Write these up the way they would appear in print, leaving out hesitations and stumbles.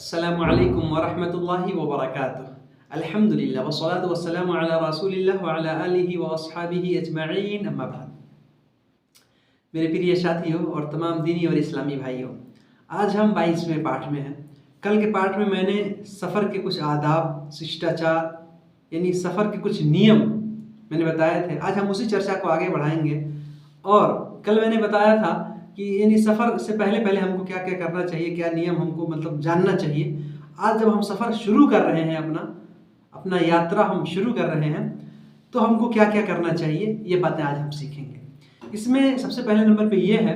अस्सलामु अलैकुम वरहमतुल्लाहि वबरकातुह। अल्हम्दुलिल्लाह वस्सलातु वस्सलामु अला रसूलिल्लाह व अला आलिहि व अस्हाबिहि अजमईन, अम्मा बाद। मेरे प्रिय साथियों और तमाम दीनी और इस्लामी भाइयों, आज हम 22वें पाठ में हैं। कल के पाठ में मैंने सफ़र के कुछ आदाब, शिष्टाचार यानी सफ़र के कुछ नियम मैंने बताए थे। आज हम उसी चर्चा को आगे बढ़ाएंगे। और कल मैंने बताया था कि यानी सफ़र से पहले हमको क्या क्या करना चाहिए, क्या नियम हमको मतलब जानना चाहिए। आज जब हम सफ़र शुरू कर रहे हैं, अपना यात्रा हम शुरू कर रहे हैं, तो हमको क्या क्या करना चाहिए, ये बातें आज हम सीखेंगे। इसमें सबसे पहले नंबर पे ये है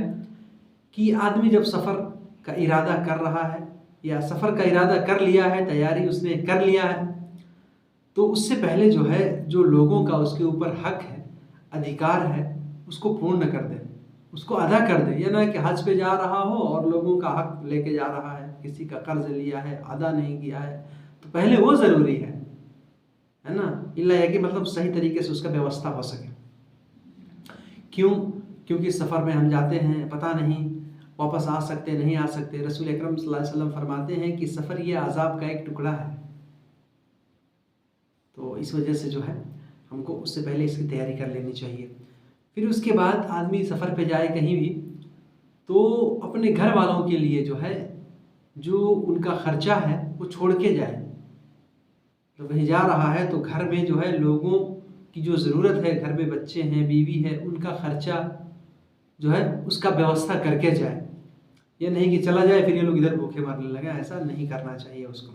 कि आदमी जब सफ़र का इरादा कर रहा है या सफ़र का इरादा कर लिया है, तैयारी उसने कर लिया है, तो उससे पहले जो है, जो लोगों का उसके ऊपर हक है, अधिकार है, उसको पूर्ण कर दे, उसको अदा कर दे। यह ना कि हज पे जा रहा हो और लोगों का हक लेके जा रहा है, किसी का कर्ज लिया है, अदा नहीं किया है, तो पहले वो ज़रूरी है ना। इल्ला है कि मतलब सही तरीके से उसका व्यवस्था हो सके। क्यों? क्योंकि सफ़र में हम जाते हैं, पता नहीं वापस आ सकते नहीं आ सकते। रसूल अकरम सल्लल्लाहु अलैहि वसल्लम फरमाते हैं कि सफ़र ये अज़ाब का एक टुकड़ा है। तो इस वजह से जो है हमको उससे पहले इसकी तैयारी कर लेनी चाहिए। फिर उसके बाद आदमी सफ़र पे जाए कहीं भी, तो अपने घर वालों के लिए जो है, जो उनका ख़र्चा है वो छोड़ के जाए। तो कहीं जा रहा है तो घर में जो है लोगों की जो ज़रूरत है, घर में बच्चे हैं, बीवी है, उनका ख़र्चा जो है उसका व्यवस्था करके जाए। ये नहीं कि चला जाए फिर ये लोग इधर भूखे मरने लगे, ऐसा नहीं करना चाहिए उसको।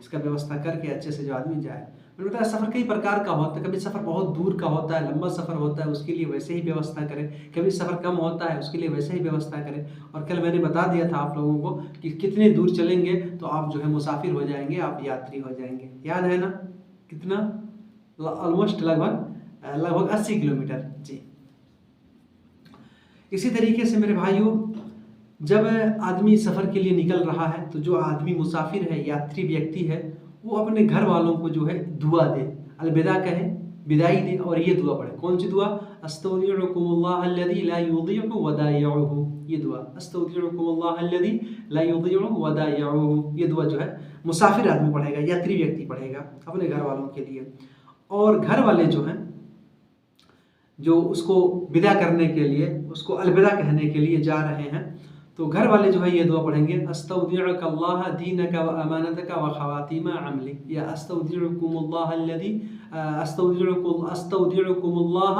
इसका व्यवस्था करके अच्छे से जो आदमी जाए। मैंने बताया सफ़र कई प्रकार का होता है। कभी सफ़र बहुत दूर का होता है, लंबा सफ़र होता है, उसके लिए वैसे ही व्यवस्था करें। कभी सफ़र कम होता है, उसके लिए वैसे ही व्यवस्था करें। और कल मैंने बता दिया था आप लोगों को कि कितने दूर चलेंगे तो आप जो है मुसाफिर हो जाएंगे, आप यात्री हो जाएंगे। याद है ना? कितना? ऑलमोस्ट लगभग 80 किलोमीटर। जी। इसी तरीके से मेरे भाइयों, जब आदमी सफ़र के लिए निकल रहा है, तो जो आदमी मुसाफिर है, यात्री व्यक्ति है, वो अपने घर वालों को जो है दुआ दे, अलविदा कहे, विदाई दे। और ये दुआ पढ़े। कौन सी दुआ? अस्तौदिउकुमुल्लाह अल्लज़ी ला युज़िअु वदाइअहु। ये दुआ अस्तौदिउकुमुल्लाह अल्लज़ी ला युज़िअु वदाइअहु, ये दुआ जो है मुसाफिर आदमी पढ़ेगा, यात्री व्यक्ति पढ़ेगा अपने घर वालों के लिए। और घर वाले जो हैं, जो उसको विदा करने के लिए, उसको अलविदा कहने के लिए जा रहे हैं, तो घर वाले जो है ये दुआ पढ़ेंगे, अस्तौदिउकल्लाह दीनक व अमानतक व खवातीम अमलिक, या अस्तौदिउकुमुल्लाह अल्लज़ी अस्तौदिउकुमुल्लाह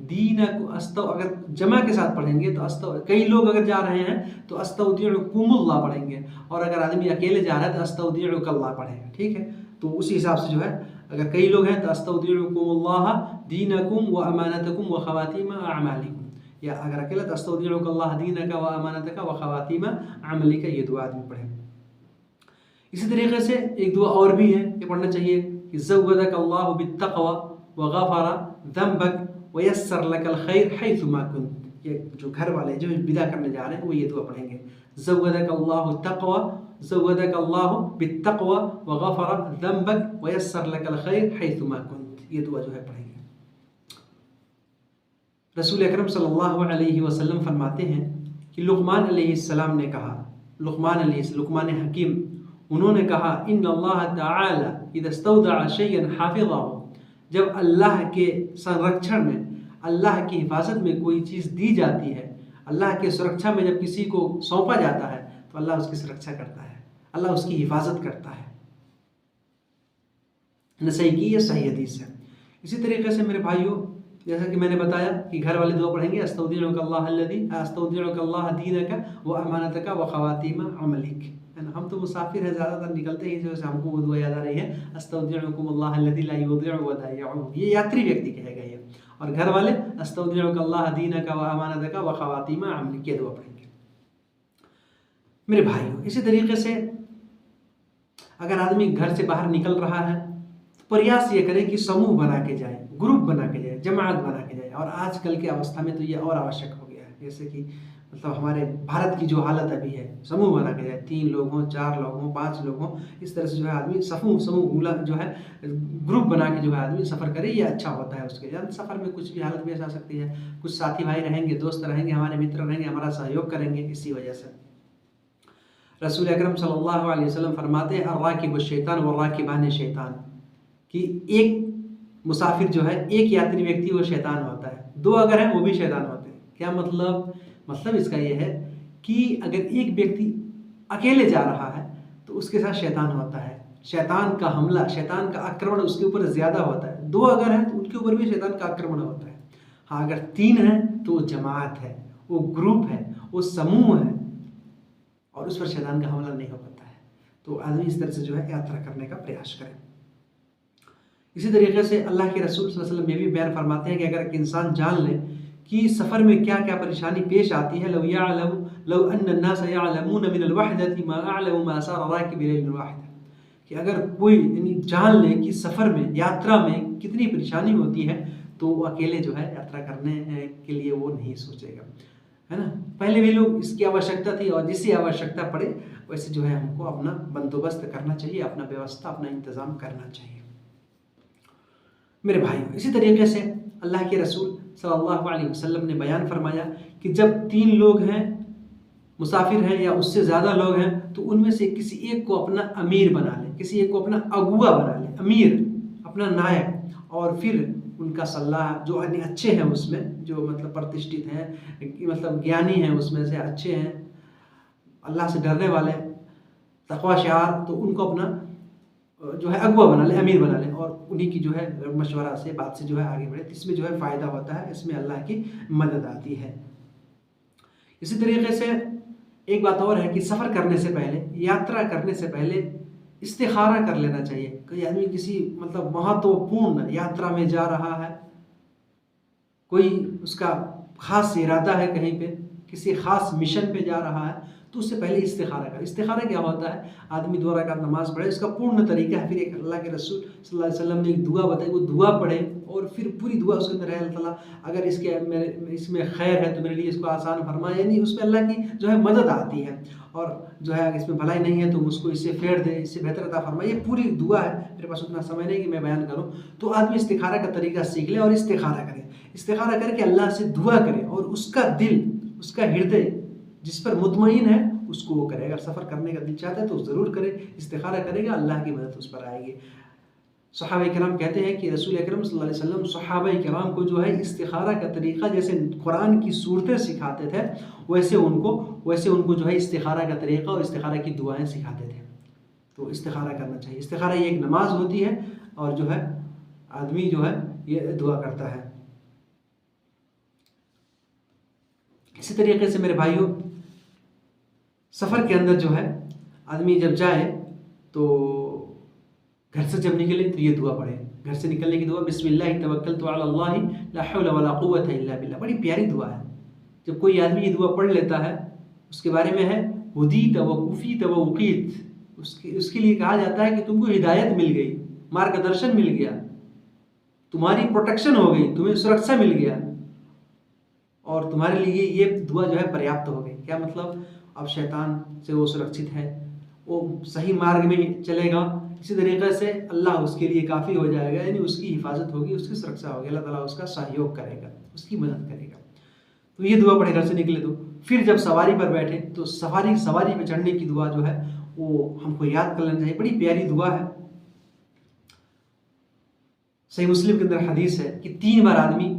दीनक। अगर जमा के साथ पढ़ेंगे तो कई लोग अगर जा रहे हैं तो अस्तौदिउकुमुल्लाह पढ़ेंगे, और अगर आदमी अकेले जा रहा है तो अस्तौदिउकल्लाह पढ़ेगा। ठीक है? तो उसी हिसाब से जो है, अगर कई लोग हैं तो अस्तौदिउकुमुल्लाह दीनकुम व अमानतकुम व खवातीम अमालिकुम, या अगर अकेला तो अस्तौदिउकल्लाह दीनक व अमानतक व खवातीम अमलिक, ये दुआ आदमी पढ़े। इसी तरीके से एक दुआ और भी है, ये पढ़ना चाहिए कि ज़व्वदकल्लाहु बित्तक़वा व गफ़रा ज़ंबक व यस्सर लकल खैर हैथुमा कुन्त। ये जो घर वाले जो विदा करने जा रहे हैं वो ये दुआ पढ़ेंगे, ज़व्वदकल्लाहु तक़वा, ज़व्वदकल्लाहु बित्तक़वा व गफ़रा ज़ंबक व यस्सर लकल खैर हैथुमा कुन्त। ये दुआ जो है पढ़ेंगे। रसूल अकरम सल्लल्लाहु अलैहि वसल्लम फरमाते हैं कि लुक़मान अलैहिस्सलाम ने कहा, लुक़मान हकीम, उन्होंने कहा, इन्नल्लाह तआला इज़ा इस्तौदअ शैअन हाफ़िज़हु, जब अल्लाह के संरक्षण में, अल्लाह की हिफाजत में कोई चीज़ दी जाती है, अल्लाह के सुरक्षा में जब किसी को सौंपा जाता है, तो अल्लाह उसकी सुरक्षा करता है, अल्लाह उसकी हिफाजत करता है। नसई की ये सही हदीस है। इसी तरीके से मेरे भाइयों, जैसा कि मैंने बताया कि घर वाले दुआ पढ़ेंगे, अस्तौदिउकल्लाह दीनक व अमानतक व खवातीम अमलिक, है ना। हम तो मुसाफिर हैं, ज़्यादातर निकलते ही जो है हमको वो दुआ याद आ रही है, अस्तौदिउकुमुल्लाह अल्लज़ी ला युज़िअु वदाइअहु, ये यात्री व्यक्ति कहेगा ये। और घर वाले अस्तौदिउकल्लाह दीनक व अमानतक व खवातीम अमलिक, ये दुआ पढ़ेंगे। मेरे भाइयों, इसी तरीके से अगर आदमी घर से बाहर निकल रहा है, प्रयास ये करें कि समूह बना के जाए, ग्रुप बना के जाए, जमात बना के जाए। और आजकल की अवस्था में तो ये और आवश्यक हो गया है। जैसे कि मतलब हमारे भारत की जो हालत अभी है, समूह बना के जाए, 3 लोग हों, 4 लोग हों, 5 लोग हों, इस तरह से जो है आदमी समूह जो है ग्रुप बना के जो है आदमी सफ़र करे, ये अच्छा होता है उसके लिए। सफ़र में कुछ भी हालत भी आ सकती है, कुछ साथी भाई रहेंगे, दोस्त रहेंगे, हमारे मित्र रहेंगे, हमारा सहयोग करेंगे, इसी वजह से। रसूल अकरम सल्लल्लाहु अलैहि वसल्लम फरमाते हैं अर्राकिबु शैतान व राकिबान शैतान, कि एक मुसाफिर जो है, एक यात्री व्यक्ति वो शैतान होता है, दो अगर हैं वो भी शैतान होते हैं। क्या मतलब? मतलब इसका ये है कि अगर एक व्यक्ति अकेले जा रहा है तो उसके साथ शैतान होता है, शैतान का हमला, शैतान का आक्रमण उसके ऊपर ज़्यादा होता है। दो अगर हैं तो उनके ऊपर भी शैतान का आक्रमण होता है। हाँ, अगर तीन हैं तो वो जमात है, वो ग्रुप है, वो समूह है और उस पर शैतान का हमला नहीं हो पाता है। तो आदमी इस तरह से जो है यात्रा करने का प्रयास करे। इसी तरीके से अल्लाह के रसूल सल्लल्लाहु अलैहि वसल्लम ये भी बयान फरमाते हैं कि अगर एक इंसान जान ले कि सफ़र में क्या क्या परेशानी पेश आती है, लौ अन्न नास यअलमून मिनल वहदति मा अअलमू मा सार राकिब लिल वाहिद, कि अगर कोई यानी जान ले कि सफ़र में, यात्रा में कितनी परेशानी होती है, तो वो अकेले जो है यात्रा करने के लिए वो नहीं सोचेगा, है ना। पहले भी लोग इसकी आवश्यकता थी और जिससे आवश्यकता पड़े वैसे जो है हमको अपना बंदोबस्त करना चाहिए, अपना व्यवस्था, अपना इंतज़ाम करना चाहिए। मेरे भाइयों, इसी तरीके से अल्लाह के रसूल सल्लल्लाहु अलैहि वसल्लम ने बयान फरमाया कि जब तीन लोग हैं, मुसाफिर हैं या उससे ज़्यादा लोग हैं, तो उनमें से किसी एक को अपना अमीर बना ले, किसी एक को अपना अगुआ बना ले, अमीर, अपना नायक, और फिर उनका सलाह जो अच्छे हैं उसमें, जो मतलब प्रतिष्ठित हैं, मतलब ज्ञानी हैं, उसमें से अच्छे हैं, अल्लाह से डरने वाले, तक़वा शिआर, तो उनको अपना जो है अगुआ बना ले, अमीर बना ले, और उन्हीं की जो है मशवरा से, बात से जो है आगे बढ़े। इसमें जो है फ़ायदा होता है, इसमें अल्लाह की मदद आती है। इसी तरीके से एक बात और है कि सफ़र करने से पहले, यात्रा करने से पहले इस्तिखारा कर लेना चाहिए। कोई आदमी किसी मतलब महत्वपूर्ण यात्रा में जा रहा है, कोई उसका ख़ास इरादा है, कहीं पे किसी ख़ास मिशन पे जा रहा है, तो उससे पहले इस्तिखारा कर। इस्तिखारा क्या होता है? आदमी 2 रकात नमाज़ पढ़े, इसका पूर्ण तरीका है। फिर एक अल्लाह के रसूल सल्लल्लाहु अलैहि वसल्लम ने एक दुआ बताई, वो दुआ पढ़े और फिर पूरी दुआ उसके अंदर है, अल्लाह ताला अगर इसमें खैर है तो मेरे लिए इसको आसान फरमा, यानी उसमें अल्लाह की जो है मदद आती है, और जो है अगर इसमें भलाई नहीं है तो उसको इससे फेर दे, इससे बेहतर अता फरमा। ये पूरी दुआ है, मेरे पास उतना समय नहीं कि मैं बयान करूँ। तो आदमी इस्तिखारा का तरीका सीख ले और इस्तिखारा करे, इस्तिखारा करके अल्लाह से दुआ करे, और उसका दिल, उसका हृदय जिस पर मुतमईन है उसको वो करे। अगर सफ़र करने का दिल चाहता है तो ज़रूर करे, इस्तिखारा करेगा, अल्लाह की मदद उस पर आएगी। सहाबा किराम कहते हैं कि रसूल अकरम सल्लल्लाहु अलैहि वसल्लम सहाबा किराम को जो है इस्तिखारा का तरीक़ा जैसे कुरान की सूरतें सिखाते थे, वैसे उनको जो है इस्तिखारा का तरीक़ा और इस्तिखारा की दुआएं सिखाते थे। तो इस्तिखारा करना चाहिए। इस्तिखारा ये एक नमाज होती है, और जो है आदमी जो है ये दुआ करता है। इसी तरीके से मेरे भाइयों, सफ़र के अंदर जो है आदमी जब जाए तो घर से जब निकले तो ये दुआ पढ़े। घर से निकलने की दुआ, बिस्मिल्लाह तवक्कलतु अला अल्लाह ला हौला वला कुव्वता इल्ला बिल्लाह, बड़ी प्यारी दुआ है। जब कोई आदमी ये दुआ पढ़ लेता है, उसके बारे में है हुदीत व कुफीत व उकीत, उसके लिए कहा जाता है कि तुमको हिदायत मिल गई, मार्गदर्शन मिल गया, तुम्हारी प्रोटेक्शन हो गई, तुम्हें सुरक्षा मिल गया, और तुम्हारे लिए ये दुआ जो है पर्याप्त हो गई। क्या मतलब? अब शैतान से वो सुरक्षित है, वो सही मार्ग में चलेगा। इसी तरीके से अल्लाह उसके लिए काफ़ी हो जाएगा, यानी उसकी हिफाजत होगी, उसकी सुरक्षा होगी, अल्लाह ताला उसका सहयोग करेगा, उसकी मदद करेगा। तो ये दुआ पढ़े घर से निकले। तो फिर जब सवारी पर बैठे तो सवारी पर चढ़ने की दुआ जो है वो हमको याद कर लेना चाहिए। बड़ी प्यारी दुआ है। सही मुस्लिम के अंदर हदीस है कि 3 बार आदमी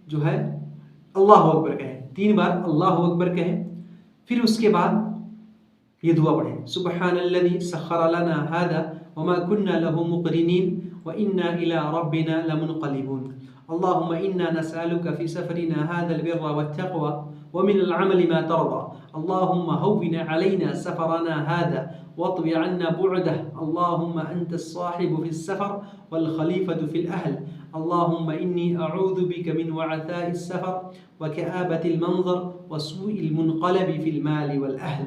जो है अल्लाहु अकबर कहे, 3 बार अल्लाहु अकबर कहे, फिर उसके बाद ये दुआ पढ़े, सुब्हानल्लज़ी सख़्ख़र लना हाज़ा व मा कुन्ना लहु मुक़रिनीन व इन्ना इला रब्बिना लमुनक़लिबून, अल्लाहुम्मा इन्ना नसअलुका फ़ी सफ़रिना हाज़ल बिर्रा वत्तक़वा व मिनल अमलि मा तर्दा, अल्लाहुम्मा हव्विन अलैना सफ़रना हाज़ा वत्वी अन्ना बुअदह, अल्लाहुम्मा अंतस साहिबु फ़िस सफ़र वल ख़लीफ़तु फ़िल अहल, अल्लाहुम्मा इन्नी अऊज़ु बिका मिन वअताइस सफ़र व कआबतिल मंज़र व सूइल मुनक़लबि फ़िल मालि वल अहल।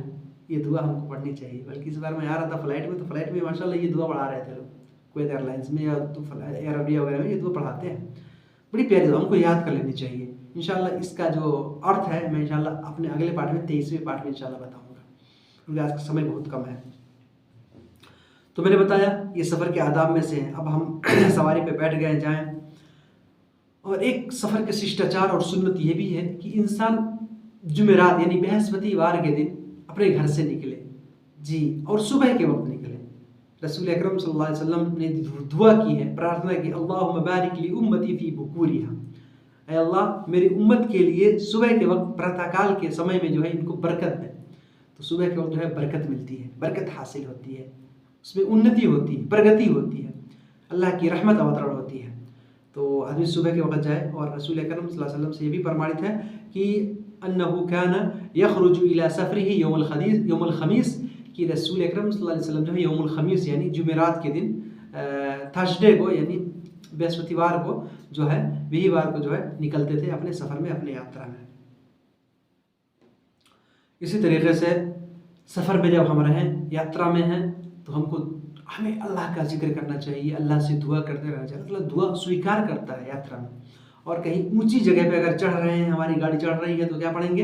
ये दुआ हमको पढ़नी चाहिए। बल्कि इस बार मैं आ रहा था फ्लाइट में, तो फ्लाइट में माशाल्लाह ये दुआ पढ़ा रहे थे लोग, कुवैत एयरलाइंस में या तो एयर अरबिया वगैरह में ये दुआ पढ़ाते हैं। बड़ी प्यारी दुआ, हमको याद कर लेनी चाहिए। इंशाल्लाह इसका जो अर्थ है मैं इंशाल्लाह अपने अगले पार्ट में 23वें पार्ट में इंशाल्लाह बताऊँगा, क्योंकि आज का समय बहुत कम है। तो मैंने बताया ये सफ़र के आदाब में से है। अब हम सवारी पर बैठ गए, जाएँ, और एक सफ़र के शिष्टाचार और सुन्नत ये भी है कि इंसान जुमेरात यानी बृहस्पतिवार के दिन अपने घर से निकले। जी, और सुबह के वक्त निकलें। रसूल अकरम सल्लल्लाहु अलैहि वसल्लम ने दुआ की है, प्रार्थना की, अल्लाहुम्मा बारिक ली उम्मती फी बुकूरिहा, ऐ अल्लाह मेरी उम्मत के लिए सुबह के वक्त प्रातःकाल के समय में जो है इनको बरकत दे। तो सुबह के वक्त जो है बरकत मिलती है, बरकत हासिल होती है, उसमें उन्नति होती है, प्रगति होती है, अल्लाह की रहमत अवतरण होती है। तो आदमी सुबह के वक्त जाए। और रसूल अकरम सल्लल्लाहु अलैहि वसल्लम से ये भी प्रमाणित है कि अन्नहु कान यखरुजु इला सफरिही यौमुल खमीस, कि रसूल अकरम सल्लल्लाहु अलैहि वसल्लम जो है यौमुल खमीस यानी जुमेरात के दिन, थर्सडे को यानी बृहस्पतिवार को जो है, वीरवार को जो है निकलते थे अपने सफ़र में, अपने यात्रा में। इसी तरीके से सफ़र में जब हम रहें, यात्रा में हैं, तो हमें अल्लाह का जिक्र करना चाहिए, अल्लाह से दुआ करते रहना चाहिए। अल्लाह दुआ स्वीकार करता है यात्रा में। और कहीं ऊंची जगह पे अगर चढ़ रहे हैं, हमारी गाड़ी चढ़ रही है, तो क्या पढ़ेंगे?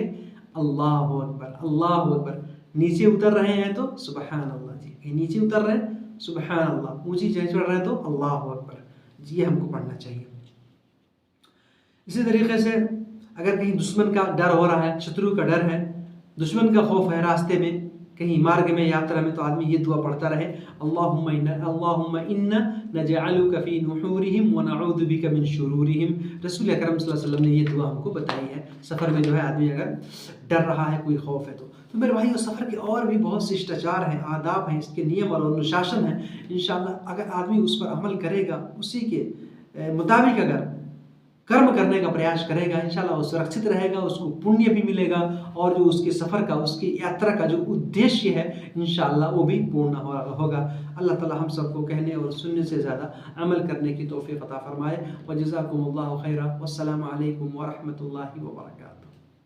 अल्लाहु अकबर, अल्लाहु अकबर। नीचे उतर रहे हैं तो सुबहान अल्लाह जी, कहीं नीचे उतर रहे हैं सुबहान अल्लाह, ऊंची जगह चढ़ रहे हैं तो अल्लाहु अकबर जी, ये हमको पढ़ना चाहिए। इसी तरीके से अगर कहीं दुश्मन का डर हो रहा है, शत्रु का डर है, दुश्मन का खौफ है रास्ते में, कहीं मार्ग में, यात्रा में, तो आदमी ये दुआ पढ़ता रहे, अल्लाहुम्मा इन्ना नजअलुका फी नुहूरिहिम व नऊज़ु बिका मिन शुरूरिहिम। रसूल अकरम सल्लल्लाहु अलैहि वसल्लम ने ये दुआ हमको बताई है। सफ़र में जो है आदमी अगर डर रहा है, कोई खौफ है तो मेरे भाई, सफ़र के और भी बहुत शिष्टाचार हैं, आदाब हैं, इसके नियम और अनुशासन हैं। इंशाअल्लाह अगर आदमी उस पर अमल करेगा, उसी के मुताबिक अगर कर्म करने का प्रयास करेगा, इंशाल्लाह वो सुरक्षित रहेगा, उसको पुण्य भी मिलेगा, और जो उसके सफ़र का, उसकी यात्रा का जो उद्देश्य है, इंशाल्लाह वो भी पूर्ण होगा। अल्लाह ताला हम सबको कहने और सुनने से ज़्यादा अमल करने की तौफीक अता फरमाए। व जज़ाकुमुल्लाहु खैरा। वस्सलामु अलैकुम व रहमतुल्लाहि व बरकातुहू।